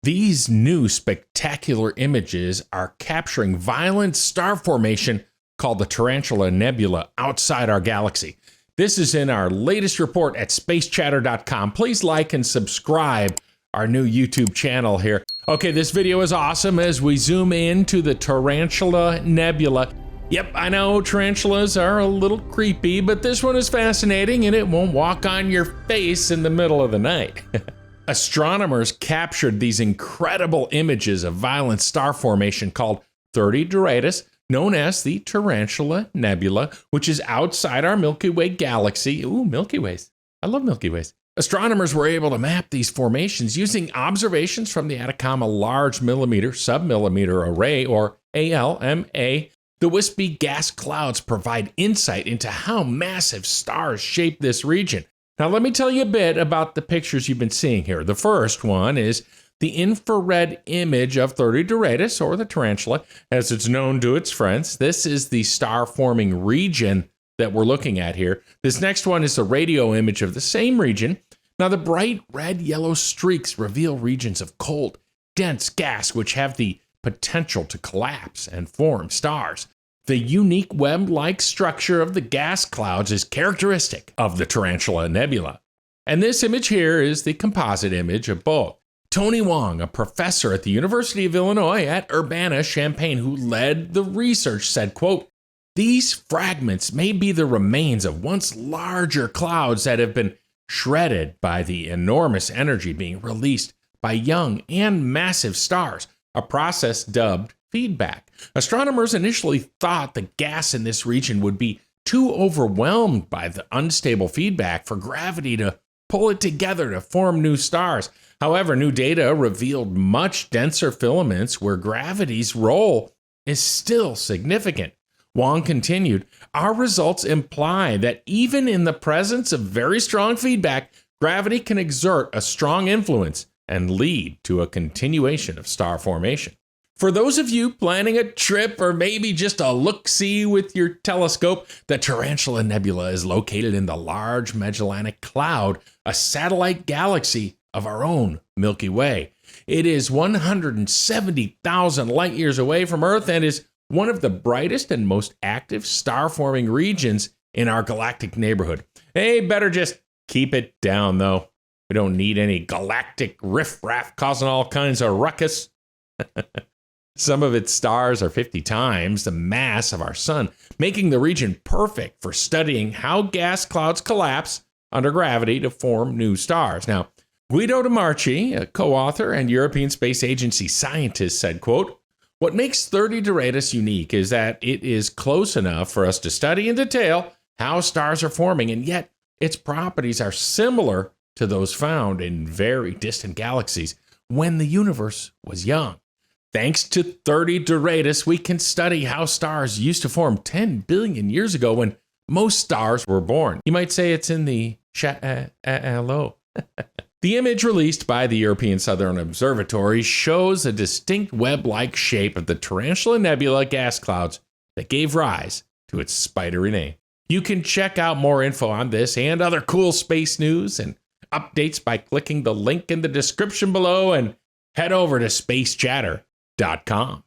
These new spectacular images are capturing violent star formation called the Tarantula Nebula outside our galaxy. This is in our latest report at SpaceChatter .com. Please like and subscribe our new YouTube channel here. Okay, this video is awesome as we zoom into the Tarantula Nebula. Yep, I know tarantulas are a little creepy, but this one is fascinating and it won't walk on your face in the middle of the night. Astronomers captured these incredible images of violent star formation called 30 Doradus, known as the Tarantula Nebula, which is outside our Milky Way galaxy. Ooh, Milky Ways. I love Milky Ways. Astronomers were able to map these formations using observations from the Atacama Large Millimeter Submillimeter Array, or ALMA. The wispy gas clouds provide insight into how massive stars shape this region. Now, let me tell you a bit about the pictures you've been seeing here. The first one is the infrared image of 30 Doradus, or the tarantula, as it's known to its friends. This is the star-forming region that we're looking at here. This next one is the radio image of the same region. Now, the bright red-yellow streaks reveal regions of cold, dense gas which have the potential to collapse and form stars. The unique web-like structure of the gas clouds is characteristic of the Tarantula Nebula. And this image here is the composite image of both. Tony Wong, a professor at the University of Illinois at Urbana-Champaign who led the research, said, quote, "These fragments may be the remains of once larger clouds that have been shredded by the enormous energy being released by young and massive stars, a process dubbed feedback. Astronomers initially thought the gas in this region would be too overwhelmed by the unstable feedback for gravity to pull it together to form new stars. However, new data revealed much denser filaments where gravity's role is still significant." Wong continued, "Our results imply that even in the presence of very strong feedback, gravity can exert a strong influence and lead to a continuation of star formation." For those of you planning a trip or maybe just a look-see with your telescope, the Tarantula Nebula is located in the Large Magellanic Cloud, a satellite galaxy of our own Milky Way. It is 170,000 light years away from Earth and is one of the brightest and most active star-forming regions in our galactic neighborhood. Hey, better just keep it down, though. We don't need any galactic riffraff causing all kinds of ruckus. Some of its stars are 50 times the mass of our sun, making the region perfect for studying how gas clouds collapse under gravity to form new stars. Now, Guido de Marchi, a co-author and European Space Agency scientist, said, quote, "What makes 30 Doradus unique is that it is close enough for us to study in detail how stars are forming, and yet its properties are similar to those found in very distant galaxies when the universe was young. Thanks to 30 Doradus, we can study how stars used to form 10 billion years ago when most stars were born." You might say it's in the shallow. The image released by the European Southern Observatory shows a distinct web-like shape of the Tarantula Nebula gas clouds that gave rise to its spidery name. You can check out more info on this and other cool space news and updates by clicking the link in the description below and head over to SpaceChatter.com.